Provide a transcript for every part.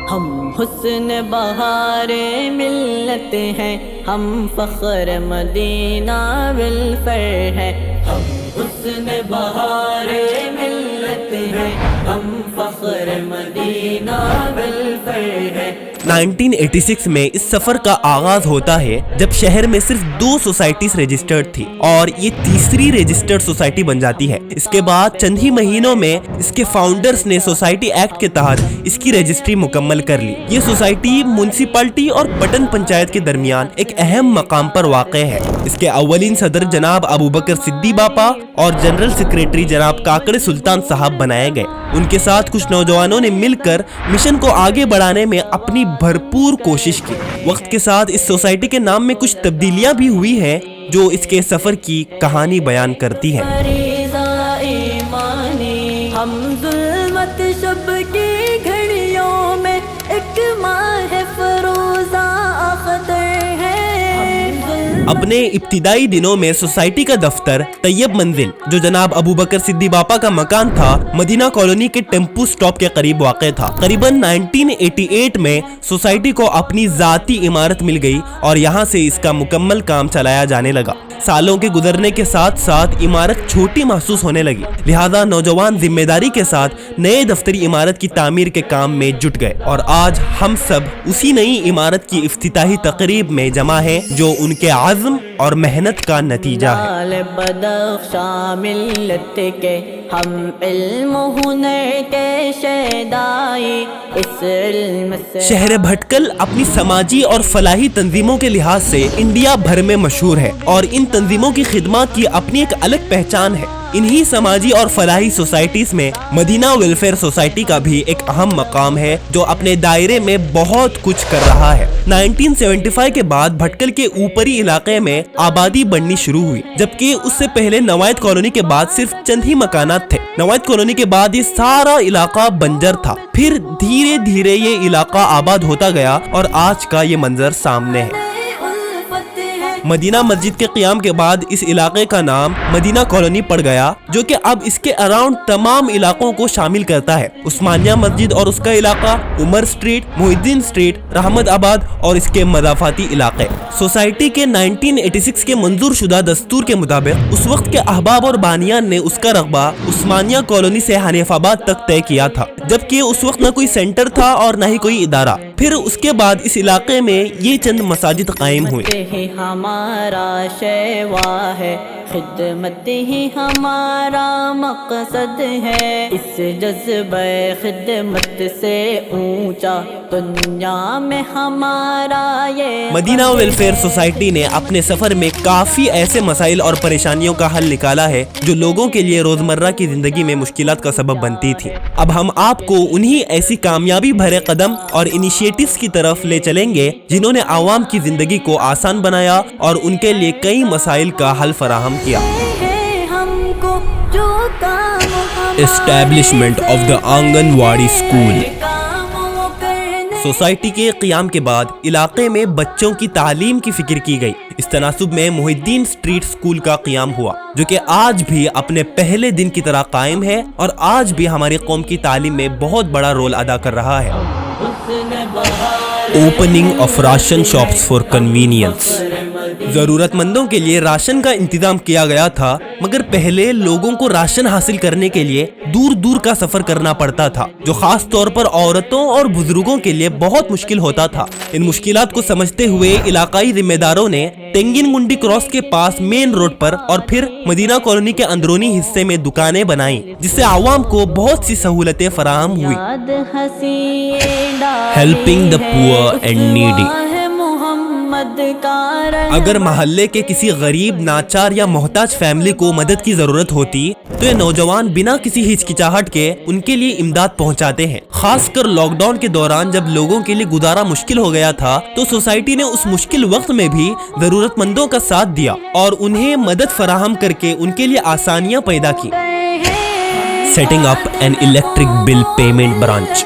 ہم حسن بہار ملت ہیں، ہم فخر مدینہ بالفر ہے. ہم حسن بہار ملت ہیں، ہم فخر مدینہ بالفر ہے. 1986 میں اس سفر کا آغاز ہوتا ہے جب شہر میں صرف 2 سوسائٹیز رجسٹرڈ تھی اور یہ تیسری رجسٹرڈ سوسائٹی بن جاتی ہے. اس کے بعد چند ہی مہینوں میں اس کے فاؤنڈرز نے سوسائٹی ایکٹ کے تحت اس کی رجسٹری مکمل کر لی. یہ سوسائٹی میونسپلٹی اور پٹن پنچایت کے درمیان ایک اہم مقام پر واقع ہے. اس کے اولین صدر جناب ابوبکر صدیق باپا اور جنرل سیکریٹری جناب کاکڑ سلطان صاحب بنائے گئے. ان کے ساتھ کچھ نوجوانوں نے مل کر مشن کو آگے بڑھانے میں اپنی بھرپور کوشش کی. وقت کے ساتھ اس سوسائٹی کے نام میں کچھ تبدیلیاں بھی ہوئی ہیں جو اس کے سفر کی کہانی بیان کرتی ہیں. ہم ظلمت شب کی گھڑیوں میں ایک ماہ فروزہ اختر ہے. اپنے ابتدائی دنوں میں سوسائٹی کا دفتر طیب منزل جو جناب ابوبکر صدیق باپا کا مکان تھا مدینہ کالونی کے ٹیمپو سٹاپ کے قریب واقع تھا. قریباً 1988 میں سوسائٹی کو اپنی ذاتی عمارت مل گئی اور یہاں سے اس کا مکمل کام چلایا جانے لگا. سالوں کے گزرنے کے ساتھ ساتھ عمارت چھوٹی محسوس ہونے لگی، لہذا نوجوان ذمہ داری کے ساتھ نئے دفتری عمارت کی تعمیر کے کام میں جٹ گئے اور آج ہم سب اسی نئی عمارت کی افتتاحی تقریب میں جمع ہیں جو ان کے عزم اور محنت کا نتیجہ ہے. بدخشاں ملت کے ہم علم و ہنر کے شیدائی، اس علم سے شہر بھٹکل اپنی سماجی اور فلاحی تنظیموں کے لحاظ سے انڈیا بھر میں مشہور ہے اور ان تنظیموں کی خدمات کی اپنی ایک الگ پہچان ہے. انہی سماجی اور فلاحی سوسائٹیز میں مدینہ ویلفیئر سوسائٹی کا بھی ایک اہم مقام ہے جو اپنے دائرے میں بہت کچھ کر رہا ہے. 1975 کے بعد بھٹکل کے اوپری علاقے میں آبادی بڑھنی شروع ہوئی، جبکہ اس سے پہلے نوائد کالونی کے بعد صرف چند ہی مکانات تھے. نوائد کالونی کے بعد یہ سارا علاقہ بنجر تھا، پھر دھیرے دھیرے یہ علاقہ آباد ہوتا گیا اور آج کا یہ منظر سامنے ہے. مدینہ مسجد کے قیام کے بعد اس علاقے کا نام مدینہ کالونی پڑ گیا جو کہ اب اس کے اراؤنڈ تمام علاقوں کو شامل کرتا ہے. عثمانیہ مسجد اور اس کا علاقہ، عمر سٹریٹ، محی الدین سٹریٹ، رحمت آباد اور اس کے مضافاتی علاقے. سوسائٹی کے 1986 کے منظور شدہ دستور کے مطابق اس وقت کے احباب اور بانیان نے اس کا رقبہ عثمانیہ کالونی سے حنیف آباد تک طے کیا تھا، جبکہ اس وقت نہ کوئی سینٹر تھا اور نہ ہی کوئی ادارہ. پھر اس کے بعد اس علاقے میں یہ چند مساجد قائم ہوئی. ہمارا شیوا ہے، خدمت ہی ہمارا مقصد ہے، اس جذبہ خدمت سے اونچا دنیا میں ہمارا یہ. مدینہ ویلفیئر سوسائٹی نے اپنے سفر میں کافی ایسے مسائل اور پریشانیوں کا حل نکالا ہے جو لوگوں کے لیے روزمرہ کی زندگی میں مشکلات کا سبب بنتی تھی. اب ہم آپ کو انہی ایسی کامیابی بھرے قدم اور انیشیٹوز کی طرف لے چلیں گے جنہوں نے عوام کی زندگی کو آسان بنایا اور ان کے لیے کئی مسائل کا حل فراہم کیا. اسٹیبلشمنٹ آف دا آنگن واڑی اسکول. سوسائٹی کے قیام کے بعد علاقے میں بچوں کی تعلیم کی فکر کی گئی. اس تناسب میں محی الدین سٹریٹ اسکول کا قیام ہوا جو کہ آج بھی اپنے پہلے دن کی طرح قائم ہے اور آج بھی ہماری قوم کی تعلیم میں بہت بڑا رول ادا کر رہا ہے. Opening of ration shops for convenience. ضرورت مندوں کے لیے راشن کا انتظام کیا گیا تھا، مگر پہلے لوگوں کو راشن حاصل کرنے کے لیے دور دور کا سفر کرنا پڑتا تھا جو خاص طور پر عورتوں اور بزرگوں کے لیے بہت مشکل ہوتا تھا. ان مشکلات کو سمجھتے ہوئے علاقائی ذمہ داروں نے تنگن گنڈی کراس کے پاس مین روڈ پر اور پھر مدینہ کالونی کے اندرونی حصے میں دکانیں بنائیں جس سے عوام کو بہت سی سہولتیں فراہم ہوئی. Helping the poor and needy. اگر محلے کے کسی غریب، ناچار یا محتاج فیملی کو مدد کی ضرورت ہوتی تو یہ نوجوان بنا کسی ہچکچاہٹ کے ان کے لیے امداد پہنچاتے ہیں. خاص کر لاک ڈاؤن کے دوران جب لوگوں کے لیے گزارا مشکل ہو گیا تھا تو سوسائٹی نے اس مشکل وقت میں بھی ضرورت مندوں کا ساتھ دیا اور انہیں مدد فراہم کر کے ان کے لیے آسانیاں پیدا کی. Setting up an electric bill payment branch.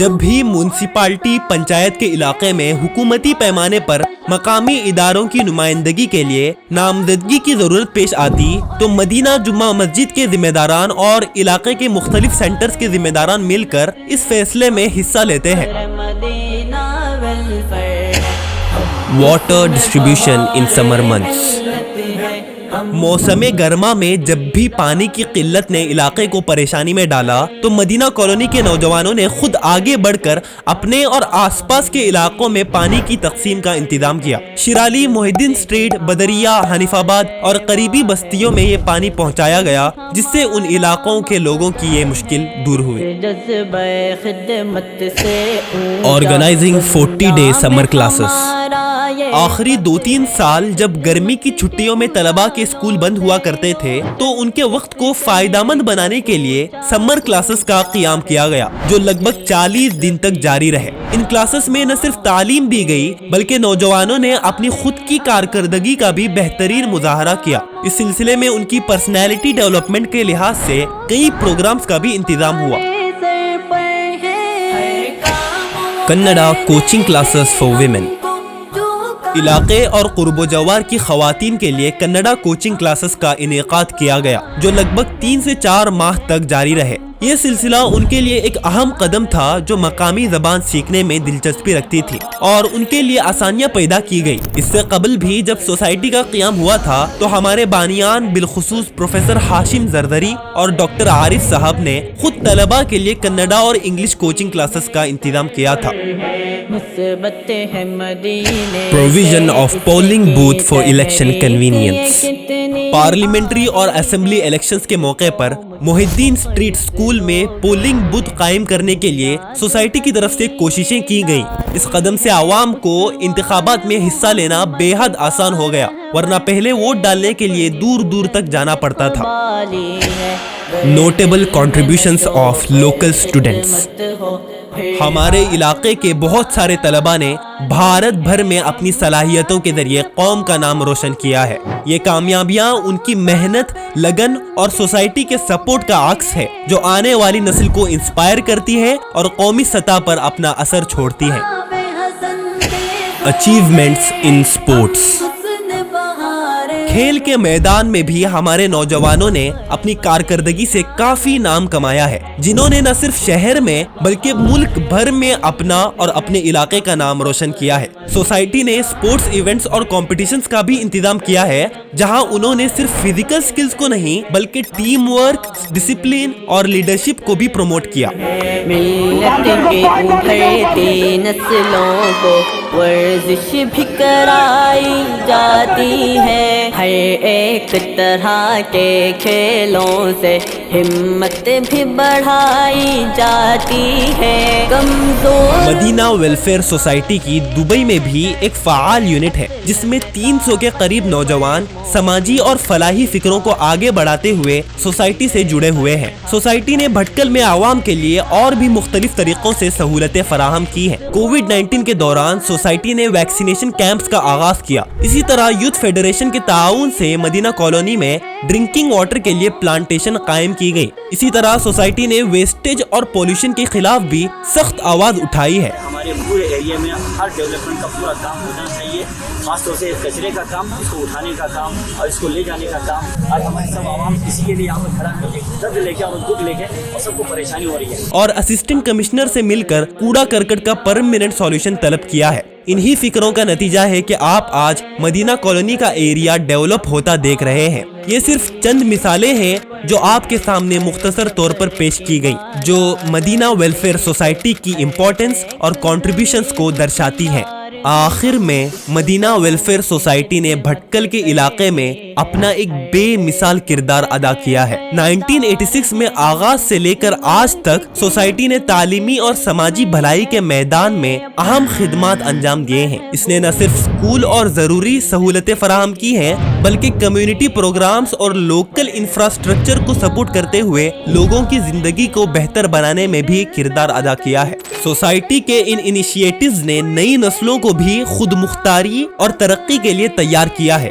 جب بھی میونسپلٹی پنچایت کے علاقے میں حکومتی پیمانے پر مقامی اداروں کی نمائندگی کے لیے نامزدگی کی ضرورت پیش آتی تو مدینہ جمعہ مسجد کے ذمہ داران اور علاقے کے مختلف سینٹرز کے ذمہ داران مل کر اس فیصلے میں حصہ لیتے ہیں۔ Water distribution in summer months. موسم گرما میں جب بھی پانی کی قلت نے علاقے کو پریشانی میں ڈالا تو مدینہ کالونی کے نوجوانوں نے خود آگے بڑھ کر اپنے اور آس پاس کے علاقوں میں پانی کی تقسیم کا انتظام کیا۔ شرالی، محی الدین اسٹریٹ، بدریہ، حنیف آباد اور قریبی بستیوں میں یہ پانی پہنچایا گیا، جس سے ان علاقوں کے لوگوں کی یہ مشکل دور ہوئی۔ آرگنائزنگ 40 ڈے سمر کلاسز۔ آخری 2-3 سال جب گرمی کی چھٹیوں میں طلباء کے اسکول بند ہوا کرتے تھے تو ان کے وقت کو فائدہ مند بنانے کے لیے سمر کلاسز کا قیام کیا گیا، جو لگ بھگ 40 دن تک جاری رہے۔ ان کلاسز میں نہ صرف تعلیم دی گئی بلکہ نوجوانوں نے اپنی خود کی کارکردگی کا بھی بہترین مظاہرہ کیا۔ اس سلسلے میں ان کی پرسنالٹی ڈیولپمنٹ کے لحاظ سے کئی پروگرامز کا بھی انتظام ہوا۔ کنڈا کوچنگ کلاسز فار ویمن۔ علاقے اور قرب و جوار کی خواتین کے لیے کنڈا کوچنگ کلاسز کا انعقاد کیا گیا، جو لگ بھگ 3 سے 4 ماہ تک جاری رہے۔ یہ سلسلہ ان کے لیے ایک اہم قدم تھا جو مقامی زبان سیکھنے میں دلچسپی رکھتی تھی، اور ان کے لیے آسانیاں پیدا کی گئی۔ اس سے قبل بھی جب سوسائٹی کا قیام ہوا تھا تو ہمارے بانیان بالخصوص پروفیسر ہاشم زردری اور ڈاکٹر عارف صاحب نے خود طلباء کے لیے کنڈا اور انگلش کوچنگ کلاسز کا انتظام کیا تھا۔ Provision of polling booth for election convenience. Parliamentary اور اسمبلی الیکشنز کے موقع پر محی الدین اسٹریٹ اسکول میں پولنگ بوتھ قائم کرنے کے لیے سوسائٹی کی طرف سے کوششیں کی گئیں۔ اس قدم سے عوام کو انتخابات میں حصہ لینا بے حد آسان ہو گیا، ورنہ پہلے ووٹ ڈالنے کے لیے دور دور تک جانا پڑتا تھا۔ Notable contributions of local students. ہمارے علاقے کے بہت سارے طلباء نے بھارت بھر میں اپنی صلاحیتوں کے ذریعے قوم کا نام روشن کیا ہے۔ یہ کامیابیاں ان کی محنت، لگن اور سوسائٹی کے سپورٹ کا عکس ہے، جو آنے والی نسل کو انسپائر کرتی ہے اور قومی سطح پر اپنا اثر چھوڑتی ہے۔ Achievements in sports. کھیل کے میدان میں بھی ہمارے نوجوانوں نے اپنی کارکردگی سے کافی نام کمایا ہے، جنہوں نے نہ صرف شہر میں بلکہ ملک بھر میں اپنا اور اپنے علاقے کا نام روشن کیا ہے۔ سوسائٹی نے اسپورٹس ایونٹس اور کمپٹیشنز کا بھی انتظام کیا ہے، جہاں انہوں نے صرف فزیکل سکلز کو نہیں بلکہ ٹیم ورک، ڈسپلن اور لیڈرشپ کو بھی پروموٹ کیا۔ ملت کی ابھرتی نسلوں کو ورزش بھی کرائی جاتی ہے، ہر ایک طرح کے کھیلوں سے ہمت بھی بڑھائی جاتی ہے۔ مدینہ ویلفیئر سوسائٹی کی دبئی میں بھی ایک فعال یونٹ ہے، جس میں 300 کے قریب نوجوان سماجی اور فلاحی فکروں کو آگے بڑھاتے ہوئے سوسائٹی سے جڑے ہوئے ہیں۔ سوسائٹی نے بھٹکل میں عوام کے لیے اور بھی مختلف طریقوں سے سہولتیں فراہم کی ہیں۔ کووڈ-19 کے دوران سوسائٹی نے ویکسینیشن کیمپس کا آغاز کیا۔ اسی طرح یوتھ فیڈریشن کے تعاون سے مدینہ کالونی میں ڈرنکنگ واٹر کے لیے پلانٹیشن قائم کی گئی۔ اسی طرح سوسائٹی نے ویسٹیج اور پولوشن کے خلاف بھی سخت آواز اٹھائی ہے۔ ہمارے پورے ایریا میں ہر ڈیولپمنٹ کا پورا کام ہونا چاہیے، خاص طور سے کچرے کا کام، اس کو اٹھانے کا کام اور اس کو لے جانے کا کام۔ آج ہمارے سب عوام کسی کے لیے یہاں پر کھڑا ہے، ایک درد لے کے اور دکھ لے کے، اور سب کو پریشانی ہو رہی ہے۔ اور اسسٹنٹ کمشنر سے مل کر کوڑا کرکٹ کا پرماننٹ سولوشن طلب کیا ہے۔ انہی فکروں کا نتیجہ ہے کہ آپ آج مدینہ کالونی کا ایریا ڈیولپ ہوتا دیکھ رہے ہیں۔ یہ صرف چند مثالیں ہیں جو آپ کے سامنے مختصر طور پر پیش کی گئی، جو مدینہ ویلفیئر سوسائٹی کی امپورٹنس اور کنٹریبیوشنز کو درشاتی ہیں۔ آخر میں مدینہ ویلفیئر سوسائٹی نے بھٹکل کے علاقے میں اپنا ایک بے مثال کردار ادا کیا ہے۔ 1986 میں آغاز سے لے کر آج تک سوسائٹی نے تعلیمی اور سماجی بھلائی کے میدان میں اہم خدمات انجام دیے ہیں۔ اس نے نہ صرف اسکول اور ضروری سہولتیں فراہم کی ہیں بلکہ کمیونٹی پروگرامز اور لوکل انفراسٹرکچر کو سپورٹ کرتے ہوئے لوگوں کی زندگی کو بہتر بنانے میں بھی کردار ادا کیا ہے۔ سوسائٹی کے ان انیشیٹیوز نے نئی نسلوں کو بھی خود مختاری اور ترقی کے لیے تیار کیا ہے۔